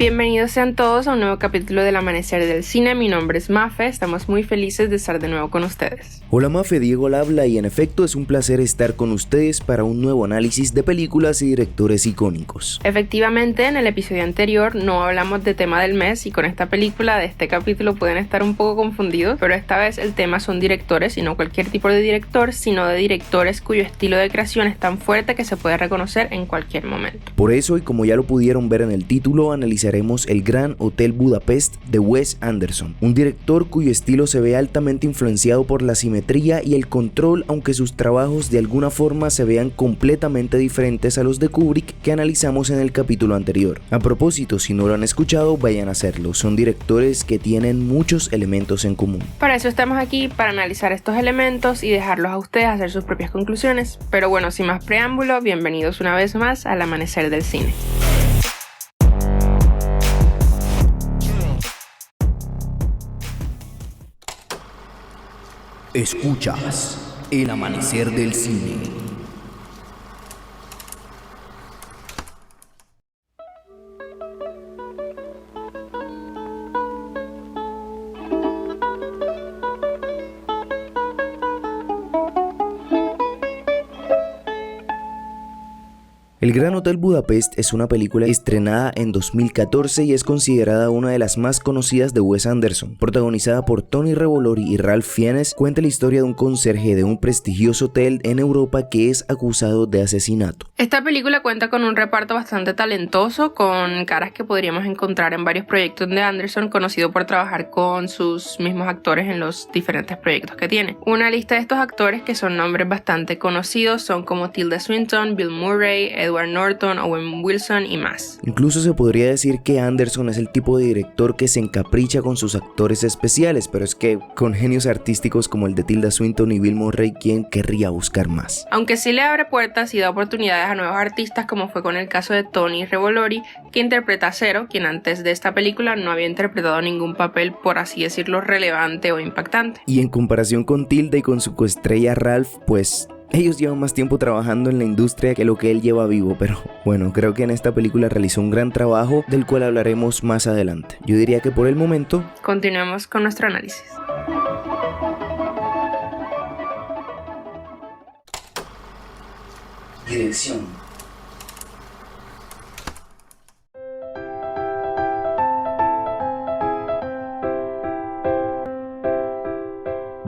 Bienvenidos sean todos a un nuevo capítulo del Amanecer del Cine. Mi nombre es Mafe, estamos muy felices de estar de nuevo con ustedes. Hola Mafe, Diego la habla y en efecto es un placer estar con ustedes para un nuevo análisis de películas y directores icónicos. Efectivamente, en el episodio anterior no hablamos de tema del mes y con esta película de este capítulo pueden estar un poco confundidos, pero esta vez el tema son directores y no cualquier tipo de director, sino de directores cuyo estilo de creación es tan fuerte que se puede reconocer en cualquier momento. Por eso, y como ya lo pudieron ver en el título, analizaremos El Gran Hotel Budapest de Wes Anderson, un director cuyo estilo se ve altamente influenciado por la simetría y el control, aunque sus trabajos de alguna forma se vean completamente diferentes a los de Kubrick que analizamos en el capítulo anterior. A propósito, si no lo han escuchado, vayan a hacerlo, son directores que tienen muchos elementos en común. Para eso estamos aquí, para analizar estos elementos y dejarlos a ustedes hacer sus propias conclusiones. Pero bueno, sin más preámbulo, bienvenidos una vez más al Amanecer del Cine. Escuchas El Amanecer del Cine. El Gran Hotel Budapest es una película estrenada en 2014 y es considerada una de las más conocidas de Wes Anderson. Protagonizada por Tony Revolori y Ralph Fiennes, cuenta la historia de un conserje de un prestigioso hotel en Europa que es acusado de asesinato. Esta película cuenta con un reparto bastante talentoso, con caras que podríamos encontrar en varios proyectos de Anderson, conocido por trabajar con sus mismos actores en los diferentes proyectos que tiene. Una lista de estos actores que son nombres bastante conocidos son como Tilda Swinton, Bill Murray, Edward Norton, Owen Wilson y más. Incluso se podría decir que Anderson es el tipo de director que se encapricha con sus actores especiales, pero es que con genios artísticos como el de Tilda Swinton y Bill Murray, ¿quién querría buscar más? Aunque sí le abre puertas y da oportunidades a nuevos artistas, como fue con el caso de Tony Revolori, que interpreta a Zero, quien antes de esta película no había interpretado ningún papel, por así decirlo, relevante o impactante. Y en comparación con Tilda y con su coestrella Ralph, pues ellos llevan más tiempo trabajando en la industria que lo que él lleva vivo, pero bueno, creo que en esta película realizó un gran trabajo del cual hablaremos más adelante. Yo diría que por el momento continuemos con nuestro análisis. Dirección.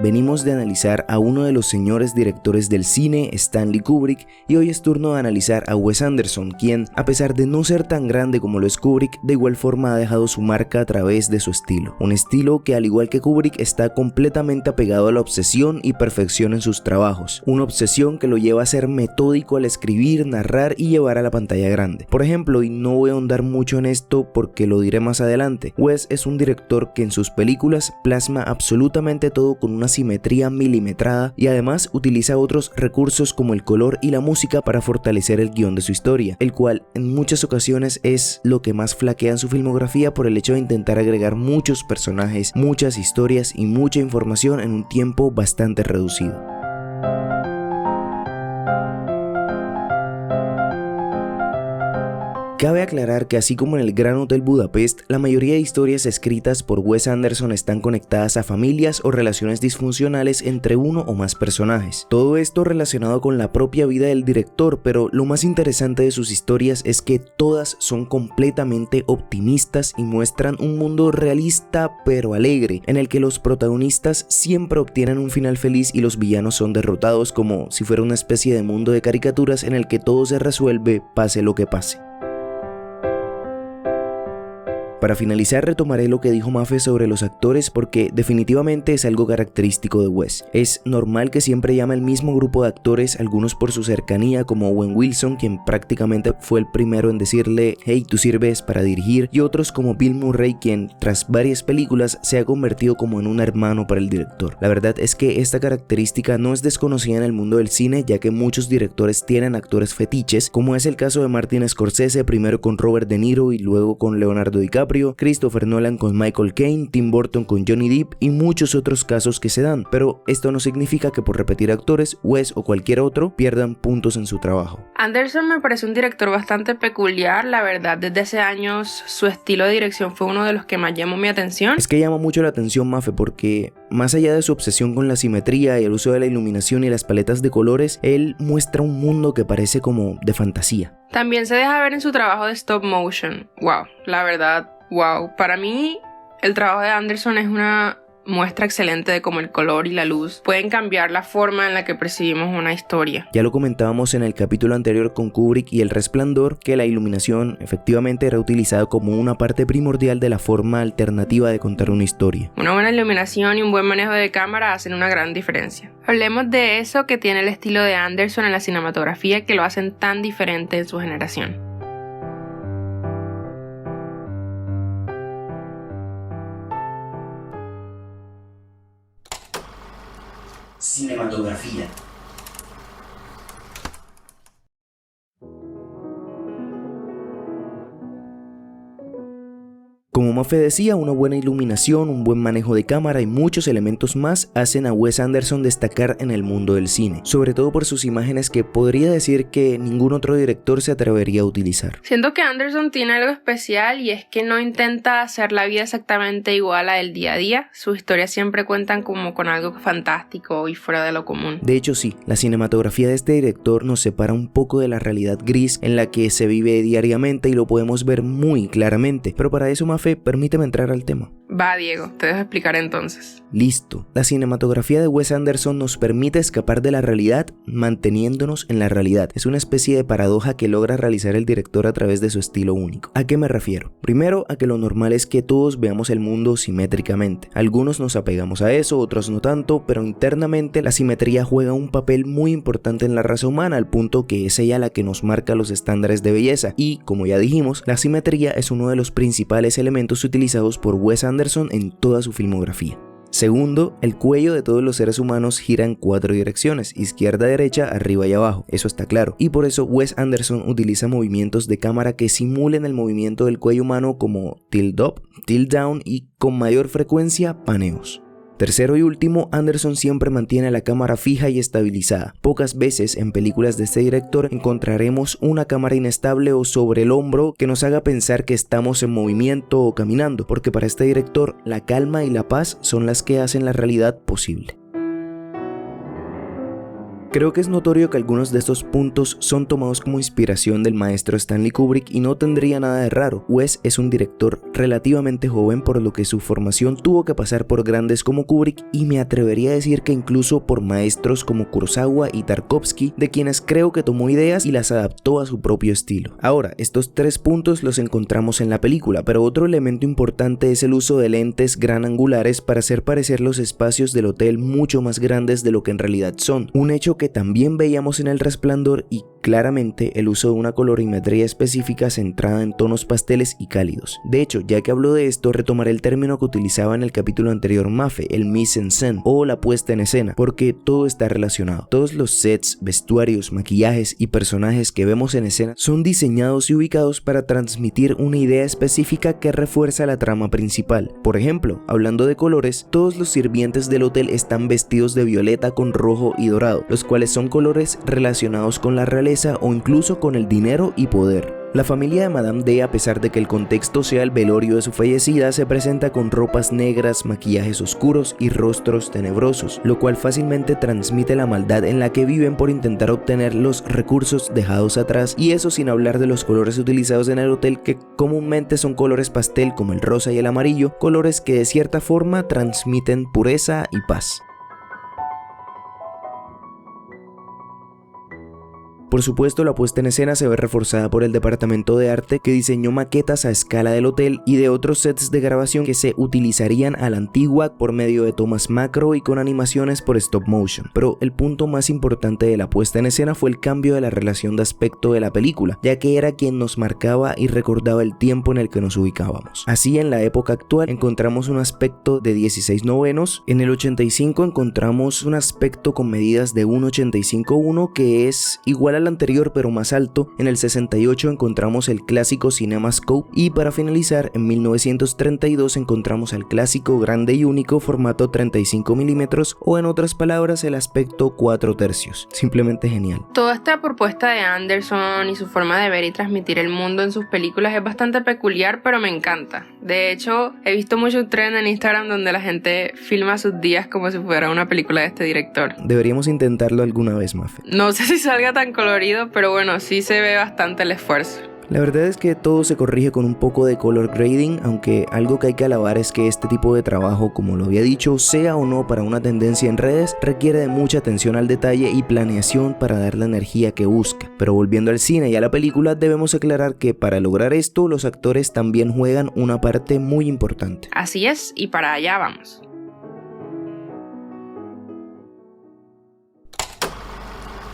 venimos de analizar a uno de los señores directores del cine, Stanley Kubrick, y hoy es turno de analizar a Wes Anderson, quien, a pesar de no ser tan grande como lo es Kubrick, de igual forma ha dejado su marca a través de su estilo. Un estilo que, al igual que Kubrick, está completamente apegado a la obsesión y perfección en sus trabajos. Una obsesión que lo lleva a ser metódico al escribir, narrar y llevar a la pantalla grande. Por ejemplo, y no voy a ahondar mucho en esto porque lo diré más adelante, Wes es un director que en sus películas plasma absolutamente todo con una simetría milimetrada y además utiliza otros recursos como el color y la música para fortalecer el guión de su historia, el cual en muchas ocasiones es lo que más flaquea en su filmografía por el hecho de intentar agregar muchos personajes, muchas historias y mucha información en un tiempo bastante reducido. Cabe aclarar que así como en el Gran Hotel Budapest, la mayoría de historias escritas por Wes Anderson están conectadas a familias o relaciones disfuncionales entre uno o más personajes. Todo esto relacionado con la propia vida del director, pero lo más interesante de sus historias es que todas son completamente optimistas y muestran un mundo realista pero alegre, en el que los protagonistas siempre obtienen un final feliz y los villanos son derrotados, como si fuera una especie de mundo de caricaturas en el que todo se resuelve pase lo que pase. Para finalizar, retomaré lo que dijo Mafe sobre los actores porque definitivamente es algo característico de Wes. Es normal que siempre llame al mismo grupo de actores, algunos por su cercanía como Owen Wilson, quien prácticamente fue el primero en decirle hey, tú sirves para dirigir, y otros como Bill Murray, quien tras varias películas se ha convertido como en un hermano para el director. La verdad es que esta característica no es desconocida en el mundo del cine, ya que muchos directores tienen actores fetiches, como es el caso de Martin Scorsese, primero con Robert De Niro y luego con Leonardo DiCaprio, DiCaprio, Christopher Nolan con Michael Caine, Tim Burton con Johnny Depp y muchos otros casos que se dan, pero esto no significa que por repetir actores, Wes o cualquier otro pierdan puntos en su trabajo. Anderson me parece un director bastante peculiar, la verdad desde hace años su estilo de dirección fue uno de los que más llamó mi atención. Es que llama mucho la atención, Mafe, porque más allá de su obsesión con la simetría y el uso de la iluminación y las paletas de colores, él muestra un mundo que parece como de fantasía. También se deja ver en su trabajo de stop motion. Wow, la verdad, wow. Para mí, el trabajo de Anderson es una muestra excelente de cómo el color y la luz pueden cambiar la forma en la que percibimos una historia. Ya lo comentábamos en el capítulo anterior con Kubrick y El Resplandor, que la iluminación efectivamente era utilizada como una parte primordial de la forma alternativa de contar una historia. Una buena iluminación y un buen manejo de cámara hacen una gran diferencia. Hablemos de eso que tiene el estilo de Anderson en la cinematografía que lo hacen tan diferente en su generación. Cinematografía. Como Mafe decía, una buena iluminación, un buen manejo de cámara y muchos elementos más hacen a Wes Anderson destacar en el mundo del cine, sobre todo por sus imágenes que podría decir que ningún otro director se atrevería a utilizar. Siento que Anderson tiene algo especial y es que no intenta hacer la vida exactamente igual a del día a día, sus historias siempre cuentan como con algo fantástico y fuera de lo común. De hecho sí, la cinematografía de este director nos separa un poco de la realidad gris en la que se vive diariamente y lo podemos ver muy claramente, pero para eso Mafe, permíteme entrar al tema. Va, Diego, te dejo explicar entonces. Listo. La cinematografía de Wes Anderson nos permite escapar de la realidad manteniéndonos en la realidad. Es una especie de paradoja que logra realizar el director a través de su estilo único. ¿A qué me refiero? Primero, a que lo normal es que todos veamos el mundo simétricamente. Algunos nos apegamos a eso, otros no tanto, pero internamente la simetría juega un papel muy importante en la raza humana, al punto que es ella la que nos marca los estándares de belleza. Y, como ya dijimos, la simetría es uno de los principales elementos utilizados por Wes Anderson en toda su filmografía. Segundo, el cuello de todos los seres humanos gira en 4 direcciones, izquierda, derecha, arriba y abajo, eso está claro, y por eso Wes Anderson utiliza movimientos de cámara que simulen el movimiento del cuello humano como tilt up, tilt down y con mayor frecuencia paneos. Tercero y último, Anderson siempre mantiene la cámara fija y estabilizada. Pocas veces en películas de este director encontraremos una cámara inestable o sobre el hombro que nos haga pensar que estamos en movimiento o caminando, porque para este director la calma y la paz son las que hacen la realidad posible. Creo que es notorio que algunos de estos puntos son tomados como inspiración del maestro Stanley Kubrick y no tendría nada de raro. Wes es un director relativamente joven, por lo que su formación tuvo que pasar por grandes como Kubrick y me atrevería a decir que incluso por maestros como Kurosawa y Tarkovsky, de quienes creo que tomó ideas y las adaptó a su propio estilo. Ahora, estos 3 puntos los encontramos en la película, pero otro elemento importante es el uso de lentes gran angulares para hacer parecer los espacios del hotel mucho más grandes de lo que en realidad son, un hecho que también veíamos en El Resplandor, y claramente el uso de una colorimetría específica centrada en tonos pasteles y cálidos. De hecho, ya que hablo de esto, retomaré el término que utilizaba en el capítulo anterior Mafe, el mise en scène o la puesta en escena, porque todo está relacionado. Todos los sets, vestuarios, maquillajes y personajes que vemos en escena son diseñados y ubicados para transmitir una idea específica que refuerza la trama principal. Por ejemplo, hablando de colores, todos los sirvientes del hotel están vestidos de violeta con rojo y dorado, los cuales son colores relacionados con la realeza o incluso con el dinero y poder. La familia de Madame D, a pesar de que el contexto sea el velorio de su fallecida, se presenta con ropas negras, maquillajes oscuros y rostros tenebrosos, lo cual fácilmente transmite la maldad en la que viven por intentar obtener los recursos dejados atrás, y eso sin hablar de los colores utilizados en el hotel, que comúnmente son colores pastel como el rosa y el amarillo, colores que de cierta forma transmiten pureza y paz. Por supuesto, la puesta en escena se ve reforzada por el departamento de arte, que diseñó maquetas a escala del hotel y de otros sets de grabación que se utilizarían a la antigua por medio de tomas macro y con animaciones por stop motion. Pero el punto más importante de la puesta en escena fue el cambio de la relación de aspecto de la película, ya que era quien nos marcaba y recordaba el tiempo en el que nos ubicábamos. Así, en la época actual encontramos un aspecto de 16/9, en el 85 encontramos un aspecto con medidas de 1.85:1, que es igual a al anterior pero más alto, en el 68 encontramos el clásico CinemaScope y para finalizar en 1932 encontramos el clásico grande y único formato 35 mm o en otras palabras el aspecto 4/3. Simplemente genial. Toda esta propuesta de Anderson y su forma de ver y transmitir el mundo en sus películas es bastante peculiar, pero me encanta. De hecho, he visto mucho trend en Instagram donde la gente filma sus días como si fuera una película de este director. Deberíamos intentarlo alguna vez, Mafe. No sé si salga tan colorido, pero bueno, sí se ve bastante el esfuerzo. La verdad es que todo se corrige con un poco de color grading, aunque algo que hay que alabar es que este tipo de trabajo, como lo había dicho, sea o no para una tendencia en redes, requiere de mucha atención al detalle y planeación para dar la energía que busca. Pero volviendo al cine y a la película, debemos aclarar que para lograr esto, los actores también juegan una parte muy importante. Así es, y para allá vamos.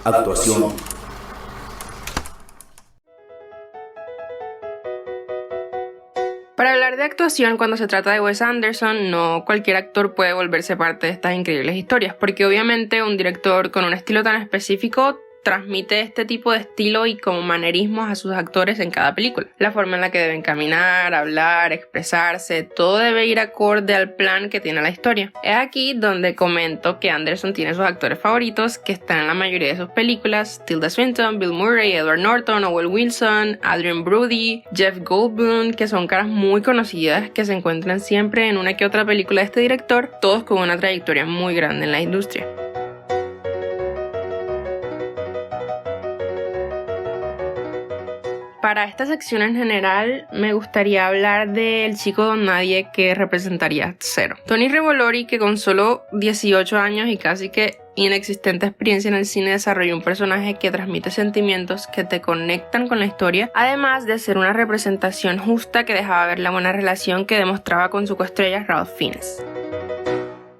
Actuación. Para hablar de actuación cuando se trata de Wes Anderson, no cualquier actor puede volverse parte de estas increíbles historias, porque obviamente un director con un estilo tan específico transmite este tipo de estilo y como manerismos a sus actores en cada película. La forma en la que deben caminar, hablar, expresarse, todo debe ir acorde al plan que tiene la historia. Es aquí donde comento que Anderson tiene sus actores favoritos que están en la mayoría de sus películas: Tilda Swinton, Bill Murray, Edward Norton, Owen Wilson, Adrien Brody, Jeff Goldblum, que son caras muy conocidas que se encuentran siempre en una que otra película de este director, todos con una trayectoria muy grande en la industria. Para esta sección en general, me gustaría hablar del chico don nadie que representaría Zero. Tony Revolori, que con solo 18 años y casi que inexistente experiencia en el cine, desarrolló un personaje que transmite sentimientos que te conectan con la historia, además de ser una representación justa que dejaba ver la buena relación que demostraba con su coestrella Ralph Fiennes.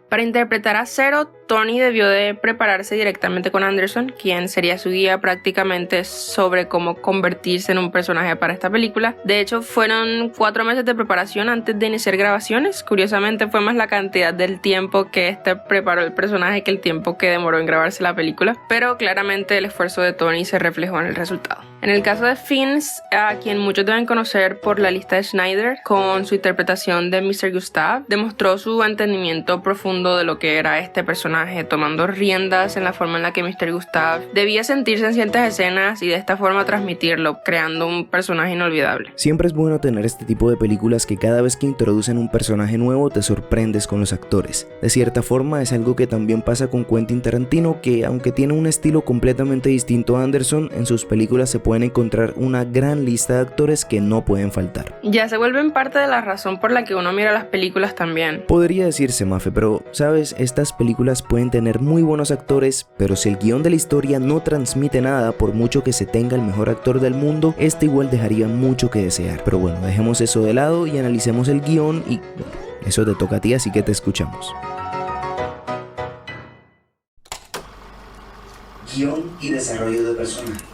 Para interpretar a Zero, Tony debió de prepararse directamente con Anderson, quien sería su guía prácticamente sobre cómo convertirse en un personaje para esta película. De hecho, fueron 4 meses de preparación antes de iniciar grabaciones. Curiosamente, fue más la cantidad del tiempo que este preparó el personaje que el tiempo que demoró en grabarse la película, pero claramente el esfuerzo de Tony se reflejó en el resultado. En el caso de Fiennes, a quien muchos deben conocer por La lista de Schindler, con su interpretación de Mr. Gustav, demostró su entendimiento profundo de lo que era este personaje, tomando riendas en la forma en la que Mr. Gustav debía sentirse en ciertas escenas y de esta forma transmitirlo, creando un personaje inolvidable. Siempre es bueno tener este tipo de películas que cada vez que introducen un personaje nuevo te sorprendes con los actores. De cierta forma es algo que también pasa con Quentin Tarantino, que aunque tiene un estilo completamente distinto a Anderson, en sus películas se pueden encontrar una gran lista de actores que no pueden faltar. Ya se vuelven parte de la razón por la que uno mira las películas también. Podría decirse, Mafe, pero sabes, estas películas pueden tener muy buenos actores, pero si el guión de la historia no transmite nada, por mucho que se tenga el mejor actor del mundo, este igual dejaría mucho que desear. Pero bueno, dejemos eso de lado y analicemos el guión y bueno, eso te toca a ti, así que te escuchamos. Guión y desarrollo de personaje.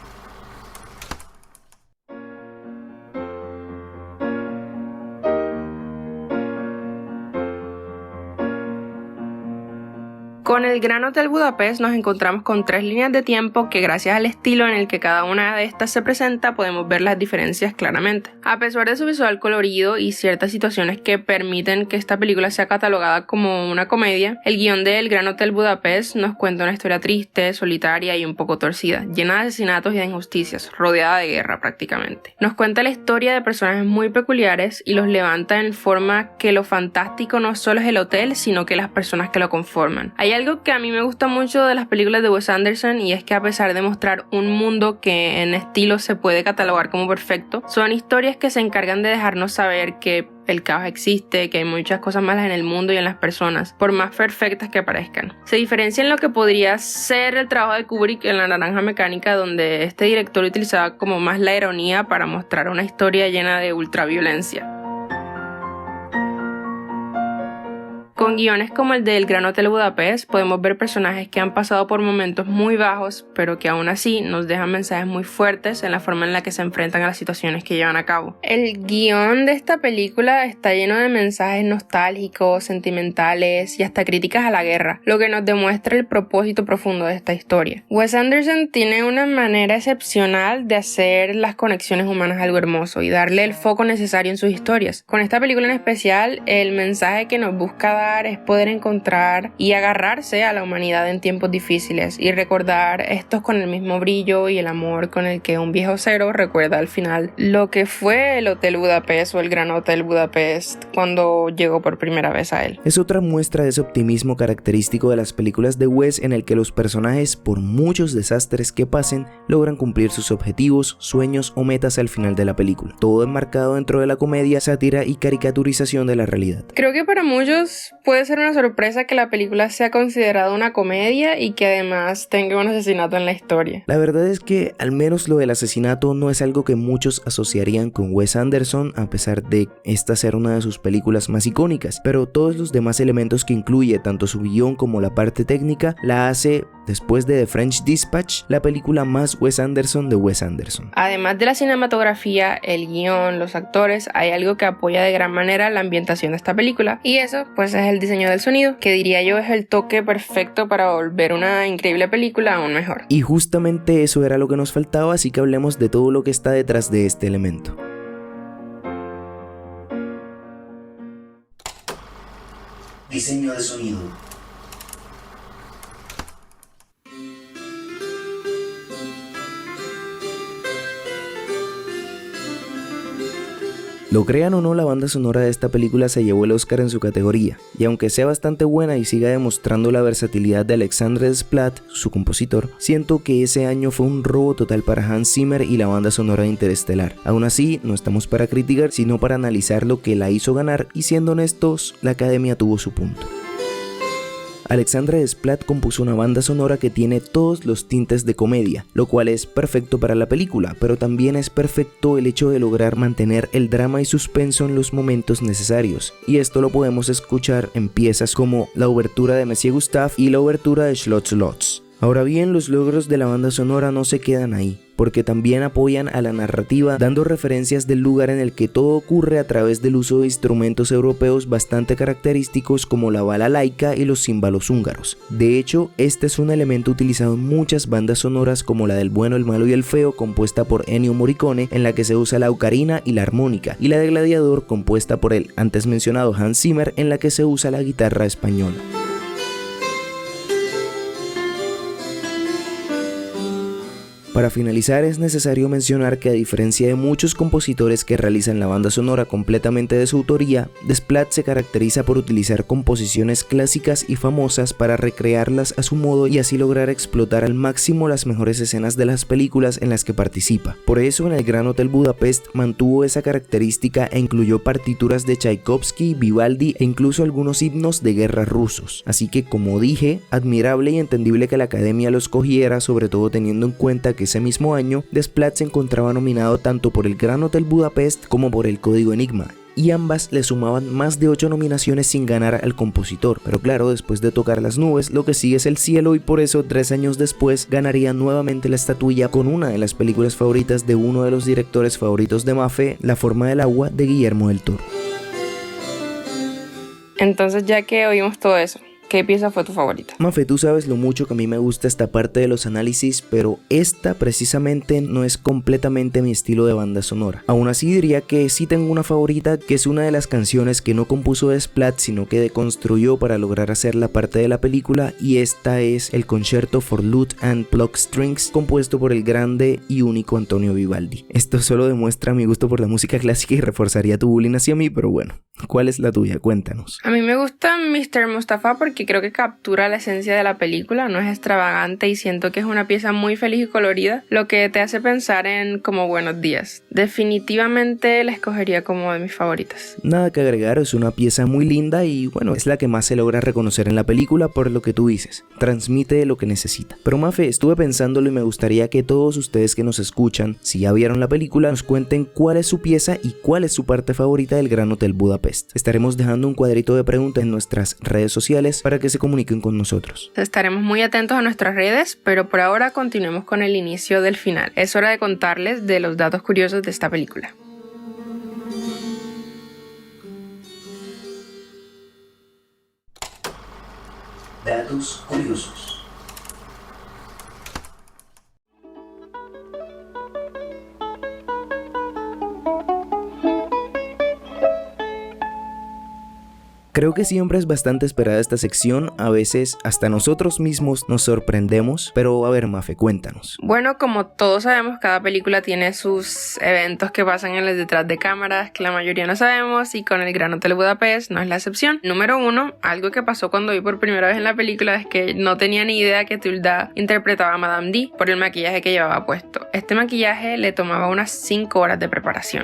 Con el Gran Hotel Budapest nos encontramos con 3 líneas de tiempo que, gracias al estilo en el que cada una de estas se presenta, podemos ver las diferencias claramente. A pesar de su visual colorido y ciertas situaciones que permiten que esta película sea catalogada como una comedia, el guión de El Gran Hotel Budapest nos cuenta una historia triste, solitaria y un poco torcida, llena de asesinatos y de injusticias, rodeada de guerra prácticamente. Nos cuenta la historia de personajes muy peculiares y los levanta en forma que lo fantástico no solo es el hotel, sino que las personas que lo conforman. Hay algo que a mí me gusta mucho de las películas de Wes Anderson, y es que a pesar de mostrar un mundo que en estilo se puede catalogar como perfecto, son historias que se encargan de dejarnos saber que el caos existe, que hay muchas cosas malas en el mundo y en las personas, por más perfectas que parezcan. Se diferencia en lo que podría ser el trabajo de Kubrick en La Naranja Mecánica, donde este director utilizaba como más la ironía para mostrar una historia llena de ultraviolencia. Con guiones como el del Gran Hotel Budapest podemos ver personajes que han pasado por momentos muy bajos, pero que aún así nos dejan mensajes muy fuertes en la forma en la que se enfrentan a las situaciones que llevan a cabo. El guión de esta película está lleno de mensajes nostálgicos, sentimentales y hasta críticas a la guerra, lo que nos demuestra el propósito profundo de esta historia. Wes Anderson tiene una manera excepcional de hacer las conexiones humanas algo hermoso y darle el foco necesario en sus historias. Con esta película en especial, el mensaje que nos busca dar es poder encontrar y agarrarse a la humanidad en tiempos difíciles y recordar estos con el mismo brillo y el amor con el que un viejo cero recuerda al final lo que fue el Hotel Budapest o el Gran Hotel Budapest cuando llegó por primera vez a él. Es otra muestra de ese optimismo característico de las películas de Wes, en el que los personajes, por muchos desastres que pasen, logran cumplir sus objetivos, sueños o metas al final de la película. Todo enmarcado dentro de la comedia, sátira y caricaturización de la realidad. Creo que para muchos puede ser una sorpresa que la película sea considerada una comedia y que además tenga un asesinato en la historia. La verdad es que al menos lo del asesinato no es algo que muchos asociarían con Wes Anderson, a pesar de esta ser una de sus películas más icónicas, pero todos los demás elementos que incluye, tanto su guión como la parte técnica, la hace, después de The French Dispatch, la película más Wes Anderson de Wes Anderson. Además de la cinematografía, el guión, los actores, hay algo que apoya de gran manera la ambientación de esta película, y eso pues es el diseño del sonido, que diría yo es el toque perfecto para volver una increíble película aún mejor. Y justamente eso era lo que nos faltaba, así que hablemos de todo lo que está detrás de este elemento. Diseño de sonido. Lo crean o no, la banda sonora de esta película se llevó el Oscar en su categoría, y aunque sea bastante buena y siga demostrando la versatilidad de Alexandre Desplat, su compositor, siento que ese año fue un robo total para Hans Zimmer y la banda sonora de Interestelar. Aún así, no estamos para criticar, sino para analizar lo que la hizo ganar, y siendo honestos, la academia tuvo su punto. Alexandre Desplat compuso una banda sonora que tiene todos los tintes de comedia, lo cual es perfecto para la película, pero también es perfecto el hecho de lograr mantener el drama y suspenso en los momentos necesarios, y esto lo podemos escuchar en piezas como la obertura de Monsieur Gustave y la obertura de Schloss Lotz. Ahora bien, los logros de la banda sonora no se quedan ahí, porque también apoyan a la narrativa dando referencias del lugar en el que todo ocurre a través del uso de instrumentos europeos bastante característicos como la balalaika y los címbalos húngaros. De hecho, este es un elemento utilizado en muchas bandas sonoras como la del Bueno, el Malo y el Feo, compuesta por Ennio Morricone, en la que se usa la ocarina y la armónica, y la de Gladiador, compuesta por el antes mencionado Hans Zimmer, en la que se usa la guitarra española. Para finalizar, es necesario mencionar que a diferencia de muchos compositores que realizan la banda sonora completamente de su autoría, Desplat se caracteriza por utilizar composiciones clásicas y famosas para recrearlas a su modo y así lograr explotar al máximo las mejores escenas de las películas en las que participa. Por eso en el Gran Hotel Budapest mantuvo esa característica e incluyó partituras de Tchaikovsky, Vivaldi e incluso algunos himnos de guerra rusos. Así que, como dije, admirable y entendible que la academia los cogiera, sobre todo teniendo en cuenta que ese mismo año, Desplat se encontraba nominado tanto por el Gran Hotel Budapest como por el Código Enigma, y ambas le sumaban más de 8 nominaciones sin ganar al compositor. Pero claro, después de tocar las nubes, lo que sigue es el cielo, y por eso 3 años después ganaría nuevamente la estatuilla con una de las películas favoritas de uno de los directores favoritos de Maffé, La forma del agua, de Guillermo del Toro. Entonces, ya que oímos todo eso, ¿qué pieza fue tu favorita? Mafe, tú sabes lo mucho que a mí me gusta esta parte de los análisis, pero esta precisamente no es completamente mi estilo de banda sonora. Aún así diría que sí tengo una favorita, que es una de las canciones que no compuso Desplat, sino que deconstruyó para lograr hacer la parte de la película, y esta es el Concerto for Lute and Pluck Strings, compuesto por el grande y único Antonio Vivaldi. Esto solo demuestra mi gusto por la música clásica y reforzaría tu bullying hacia mí, pero bueno, ¿cuál es la tuya? Cuéntanos. A mí me gusta Mr. Mustafa porque creo que captura la esencia de la película, no es extravagante y siento que es una pieza muy feliz y colorida, lo que te hace pensar en como buenos días. Definitivamente la escogería como de mis favoritas. Nada que agregar, es una pieza muy linda y bueno, es la que más se logra reconocer en la película por lo que tú dices, transmite lo que necesita. Pero Mafe, estuve pensándolo y me gustaría que todos ustedes que nos escuchan, si ya vieron la película, nos cuenten cuál es su pieza y cuál es su parte favorita del Gran Hotel Budapest. Budapest. Estaremos dejando un cuadrito de preguntas en nuestras redes sociales para que se comuniquen con nosotros. Estaremos muy atentos a nuestras redes, pero por ahora continuemos con el inicio del final. Es hora de contarles de los datos curiosos de esta película. Datos curiosos. Creo que siempre es bastante esperada esta sección, a veces hasta nosotros mismos nos sorprendemos, pero a ver, Mafe, cuéntanos. Bueno, como todos sabemos, cada película tiene sus eventos que pasan en el detrás de cámaras que la mayoría no sabemos, y con El Gran Hotel Budapest no es la excepción. Número 1, algo que pasó cuando vi por primera vez en la película es que no tenía ni idea que Tilda interpretaba a Madame D por el maquillaje que llevaba puesto. Este maquillaje le tomaba unas 5 horas de preparación.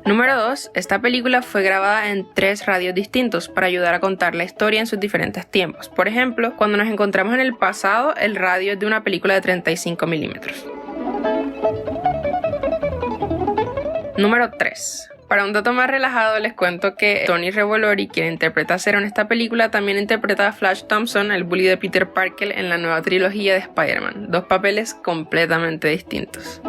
Número 2, esta película fue grabada en 3 radios distintos para ayudar a contar la historia en sus diferentes tiempos. Por ejemplo, cuando nos encontramos en el pasado, el radio es de una película de 35 milímetros. Número 3. Para un dato más relajado les cuento que Tony Revolori, quien interpreta a Zero en esta película, también interpreta a Flash Thompson, el bully de Peter Parker en la nueva trilogía de Spider-Man. 2 papeles completamente distintos.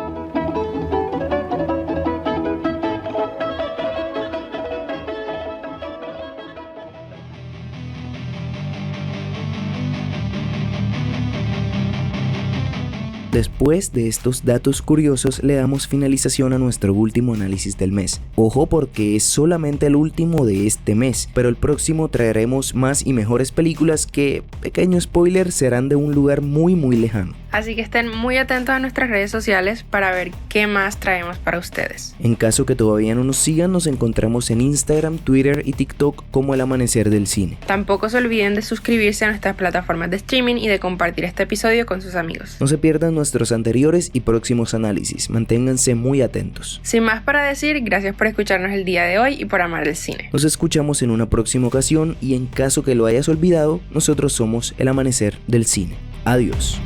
Después de estos datos curiosos, le damos finalización a nuestro último análisis del mes. Ojo, porque es solamente el último de este mes, pero el próximo traeremos más y mejores películas que, pequeño spoiler, serán de un lugar muy lejano. Así que estén muy atentos a nuestras redes sociales para ver qué más traemos para ustedes. En caso que todavía no nos sigan, nos encontramos en Instagram, Twitter y TikTok como El Amanecer del Cine. Tampoco se olviden de suscribirse a nuestras plataformas de streaming y de compartir este episodio con sus amigos. No se pierdan nuestros anteriores y próximos análisis, manténganse muy atentos. Sin más para decir, gracias por escucharnos el día de hoy y por amar el cine. Nos escuchamos en una próxima ocasión y en caso que lo hayas olvidado, nosotros somos El Amanecer del Cine. Adiós.